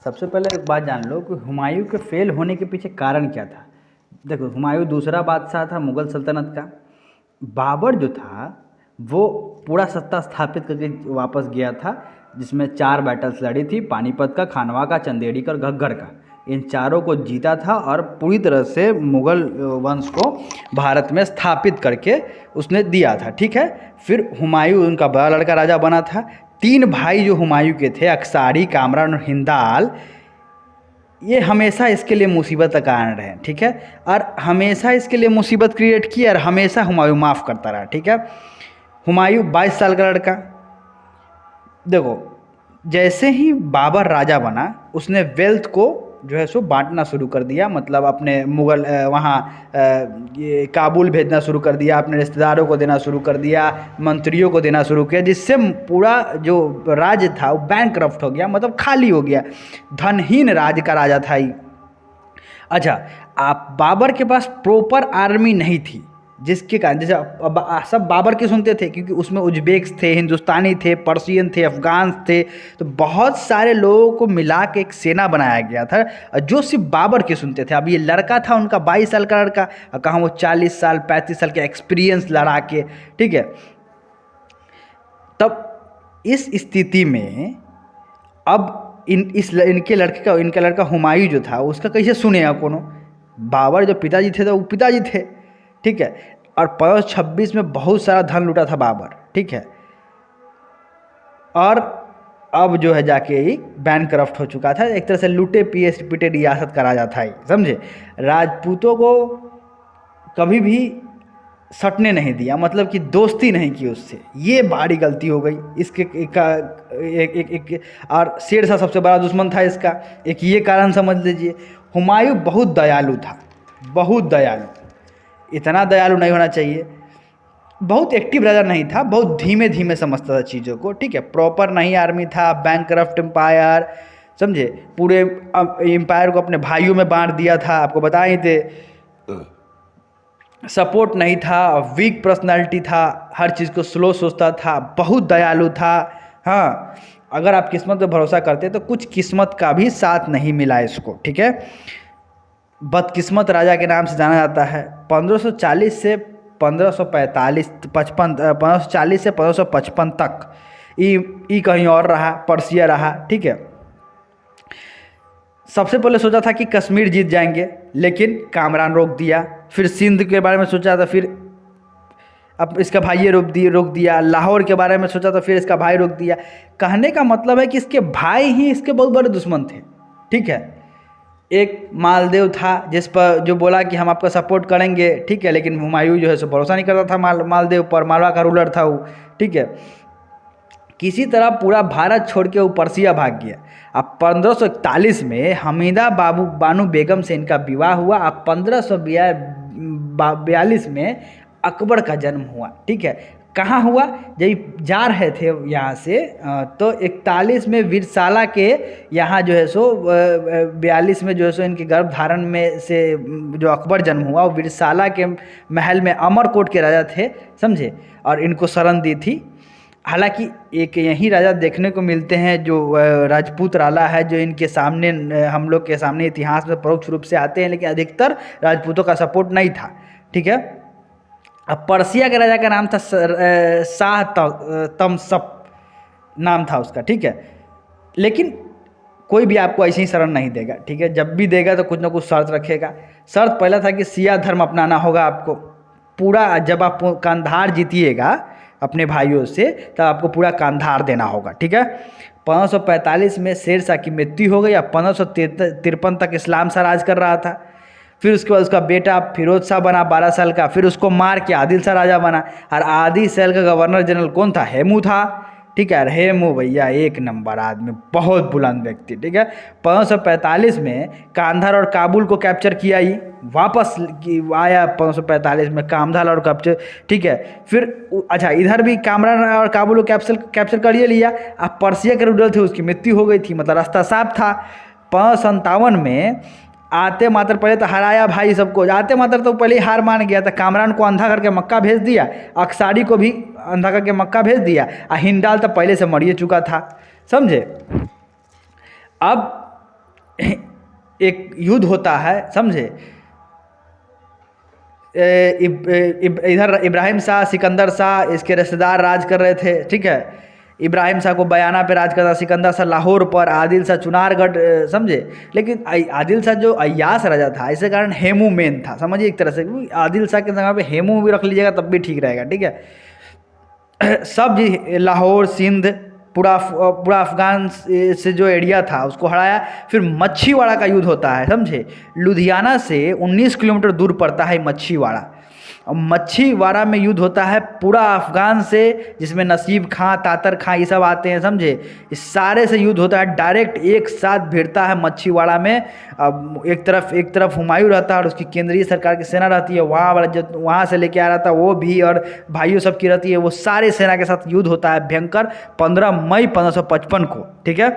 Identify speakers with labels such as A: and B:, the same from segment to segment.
A: सबसे पहले एक बात जान लो कि हुमायूं के फेल होने के पीछे कारण क्या था। देखो, हुमायूं दूसरा बादशाह था मुग़ल सल्तनत का। बाबर जो था वो पूरा सत्ता स्थापित करके वापस गया था, जिसमें 4 बैटल्स लड़ी थी, पानीपत का, खानवा का, चंदेड़ी का और घग्गर का। इन चारों को जीता था और पूरी तरह से मुग़ल वंश को भारत में स्थापित करके उसने दिया था। ठीक है। फिर हुमायूं उनका बड़ा लड़का राजा बना था। 3 भाई जो हुमायूं के थे, अक्सारी, कामरान और हिंदाल, ये हमेशा इसके लिए मुसीबत का कारण रहे। ठीक है। और हमेशा इसके लिए मुसीबत क्रिएट की और हमेशा हुमायूं माफ़ करता रहा। ठीक है। हुमायूं 22 साल का लड़का। देखो, जैसे ही बाबर राजा बना उसने वेल्थ को जो है सो बांटना शुरू कर दिया। मतलब अपने मुग़ल वहाँ ये काबुल भेजना शुरू कर दिया, अपने रिश्तेदारों को देना शुरू कर दिया, मंत्रियों को देना शुरू किया, जिससे पूरा जो राज्य था वो बैंकरप्ट हो गया, मतलब खाली हो गया। धनहीन राज्य का राजा था ही। अच्छा, आप बाबर के पास प्रॉपर आर्मी नहीं थी, जिसके कारण जैसे सब बाबर के सुनते थे, क्योंकि उसमें उज्बेक्स थे, हिंदुस्तानी थे, पर्शियन थे, अफगान थे, तो बहुत सारे लोगों को मिला के एक सेना बनाया गया था जो सिर्फ बाबर के सुनते थे। अब ये लड़का था उनका 22 साल का लड़का, और कहाँ वो 40 साल 35 साल के एक्सपीरियंस लड़ा के। ठीक है। तब इस स्थिति में अब इनका लड़का हुमायूं जो था उसका कैसे सुनेगा कोनो। बाबर जो पिताजी थे तो वो पिताजी थे। ठीक है। और 1526 में बहुत सारा धन लूटा था बाबर। ठीक है। और अब जो है जाके ही बैंकरप्ट हो चुका था, एक तरह से लूटे पिटे रियासत का राजा था ही, समझे। राजपूतों को कभी भी सटने नहीं दिया, मतलब कि दोस्ती नहीं की उससे, ये बड़ी गलती हो गई इसके एक और शेर शाह सबसे बड़ा दुश्मन था इसका, एक ये कारण समझ लीजिए। हुमायूं बहुत दयालु था, बहुत दयालु, इतना दयालु नहीं होना चाहिए। बहुत एक्टिव राजा नहीं था, बहुत धीमे धीमे समझता था चीज़ों को। ठीक है। प्रॉपर नहीं आर्मी था, बैंकरप्ट एम्पायर, समझे। पूरे एम्पायर को अपने भाइयों में बांट दिया था, आपको बताए थे। सपोर्ट नहीं था, वीक पर्सनालिटी था, हर चीज़ को स्लो सोचता था, बहुत दयालु था। हाँ, अगर आप किस्मत पे भरोसा करते तो कुछ किस्मत का भी साथ नहीं मिला इसको। ठीक है। बदकिस्मत राजा के नाम से जाना जाता है। 1540 से 1545 1540 से 1555 तक ई कहीं और रहा, पर्सिया रहा। ठीक है। सबसे पहले सोचा था कि कश्मीर जीत जाएंगे, लेकिन कामरान रोक दिया। फिर सिंध के बारे में सोचा था, फिर अब इसका भाई ये रोक दिया। लाहौर के बारे में सोचा था, फिर इसका भाई रोक दिया। कहने का मतलब है कि इसके भाई ही इसके बहुत बड़े दुश्मन थे। ठीक है। एक मालदेव था जिस पर जो बोला कि हम आपका सपोर्ट करेंगे। ठीक है। लेकिन हुमायूं जो है सो भरोसा नहीं करता था मालदेव पर, मालवा का रूलर था वो। ठीक है। किसी तरह पूरा भारत छोड़ के वो पर्सिया भाग गया। अब 1541 में हमीदा बानू बेगम से इनका विवाह हुआ। अब 1542 में अकबर का जन्म हुआ। ठीक है। कहाँ हुआ, जब जा रहे थे यहाँ से तो 41 में वीरसाला के यहाँ जो है सो 42 में जो है सो इनके गर्भ धारण में से जो अकबर जन्म हुआ, वो वीरसाला के महल में अमरकोट के राजा थे, समझे, और इनको शरण दी थी। हालांकि एक यही राजा देखने को मिलते हैं जो राजपूत राला है, जो इनके सामने हम लोग के सामने इतिहास में परोक्ष रूप से आते हैं, लेकिन अधिकतर राजपूतों का सपोर्ट नहीं था। ठीक है। अब पर्सिया के राजा का नाम था शाह तमसप नाम था उसका। ठीक है। लेकिन कोई भी आपको ऐसे ही शरण नहीं देगा। ठीक है। जब भी देगा तो कुछ ना कुछ शर्त रखेगा। शर्त पहला था कि सिया धर्म अपनाना होगा आपको पूरा। जब आप कांधार जीतिएगा अपने भाइयों से, तब आपको पूरा कांधार देना होगा। ठीक है। 1545 में शेर शाह की मृत्यु हो गई। अब 1553 तक इस्लाम शाह राज कर रहा था। फिर उसके बाद उसका बेटा फिरोज शाह बना 12 साल का। फिर उसको मार के आदिल शाह राजा बना। और आदिल शाह का गवर्नर जनरल कौन था, हेमू था। ठीक है। हेमू भैया एक नंबर आदमी, बहुत बुलंद व्यक्ति। ठीक है। 1545 में कांधार और काबुल को कैप्चर किया ही, वापस आया 1545 में कांधार और कैप्चर। ठीक है। फिर अच्छा, इधर भी कामरान और काबुल को कैप्चर कर लिया। अब पर्सिया के रूलर थे, उसकी मृत्यु हो गई थी, मतलब रास्ता साफ था। 1557 में आते मात्र पहले तो हराया भाई सबको। आते मात्र तो पहले ही हार मान गया था। कामरान को अंधा करके मक्का भेज दिया, अक्सारी को भी अंधा करके मक्का भेज दिया, और हिंडाल तो पहले से मरिए चुका था, समझे। अब एक युद्ध होता है, समझे। इधर इब्राहिम शाह, सिकंदर शाह इसके रिश्तेदार राज कर रहे थे, ठीक है। इब्राहिम शाह को बयाना पे राज करता, सिकंदर शाह लाहौर पर, आदिल शाह चुनारगढ़, समझे। लेकिन आदिल शाह जो अय्याश राजा था, इसी कारण हेमू मेन था, समझिए एक तरह से। आदिल शाह के जगह पे हेमू भी रख लीजिएगा तब भी ठीक रहेगा, ठीक है। सब जी लाहौर, सिंध, पूरा पूरा अफगान से जो एरिया था उसको हराया। फिर मच्छीवाड़ा का युद्ध होता है, समझे। लुधियाना से 19 किलोमीटर दूर पड़ता है मच्छीवाड़ा। और मच्छीवाड़ा में युद्ध होता है पूरा अफगान से, जिसमें नसीब खां, तातर खां ये सब आते हैं, समझे। इस सारे से युद्ध होता है, डायरेक्ट एक साथ भिड़ता है मच्छीवाड़ा में। अब एक तरफ हुमायूं रहता है और उसकी केंद्रीय सरकार की सेना रहती है, वहाँ वाला जो वहाँ से लेके आ रहा था वो भी, और भाइयों सब की रहती है, वो सारे सेना के साथ युद्ध होता है भयंकर 15 मई 1555 को, ठीक है।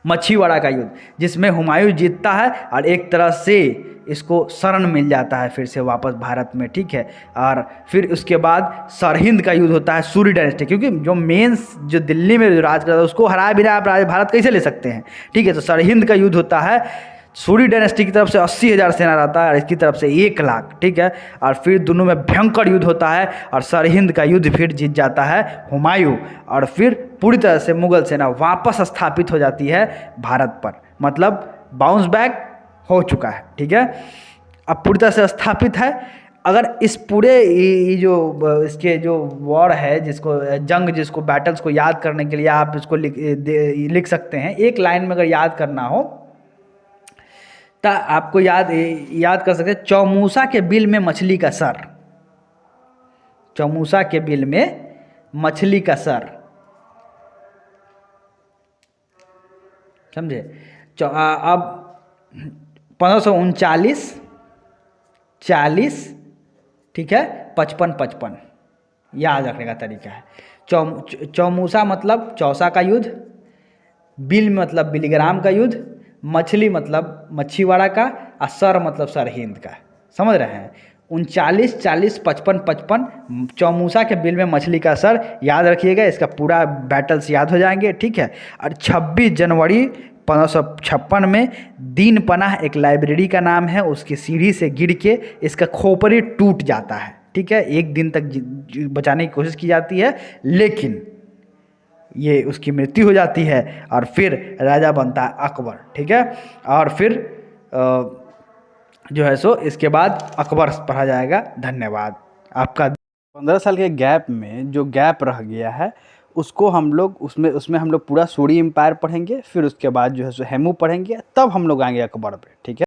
A: मच्छीवाड़ा का युद्ध, जिसमें हुमायूं जीतता है और एक तरह से इसको शरण मिल जाता है फिर से वापस भारत में, ठीक है। और फिर उसके बाद सरहिंद का युद्ध होता है सूरी डायनेस्टी, क्योंकि जो मेन जो दिल्ली में जो राज करता है उसको हराए बिना आप भारत कैसे ले सकते हैं, ठीक है। तो सरहिंद का युद्ध होता है, सूरी डायनेस्टी की तरफ से 80,000 सेना रहता है और इसकी तरफ से 1 लाख, ठीक है। और फिर दोनों में भयंकर युद्ध होता है और सरहिंद का युद्ध फिर जीत जाता है हुमायूं, और फिर पूरी तरह से मुगल सेना वापस स्थापित हो जाती है भारत पर, मतलब बाउंस बैक हो चुका है, ठीक है। अब पूरी तरह से स्थापित है। अगर इस पूरे जो इसके जो वॉर है, जिसको जंग, जिसको बैटल्स को याद करने के लिए आप इसको लिख सकते हैं, एक लाइन में अगर याद करना हो तो आपको याद कर सकते हैं, चौमूसा के बिल में मछली का सर। चौमूसा के बिल में मछली का सर, समझे। अब 1539, 40, ठीक है, 55-55 याद रखने का तरीका है। चौमूसा मतलब चौसा का युद्ध, बिल मतलब बिलीग्राम का युद्ध, मछली मतलब मच्छीवाड़ा का, और सर मतलब सरहिंद का, समझ रहे हैं। 39, 40, 55-55 चौमूसा के बिल में मछली का सर याद रखिएगा, इसका पूरा बैटल्स याद हो जाएंगे, ठीक है। और 26 जनवरी 1556 में दीन पनाह एक लाइब्रेरी का नाम है, उसकी सीढ़ी से गिर के इसका खोपड़ी टूट जाता है, ठीक है। 1 दिन तक बचाने की कोशिश की जाती है, लेकिन ये उसकी मृत्यु हो जाती है और फिर राजा बनता है अकबर, ठीक है। और फिर जो है सो इसके बाद अकबर पढ़ा जाएगा। धन्यवाद आपका। 15 साल के गैप में जो गैप रह गया है उसको हम लोग उसमें हम लोग पूरा सूरी एम्पायर पढ़ेंगे, फिर उसके बाद जो है सो हेमू पढ़ेंगे, तब हम लोग आएंगे अकबर पे, ठीक है।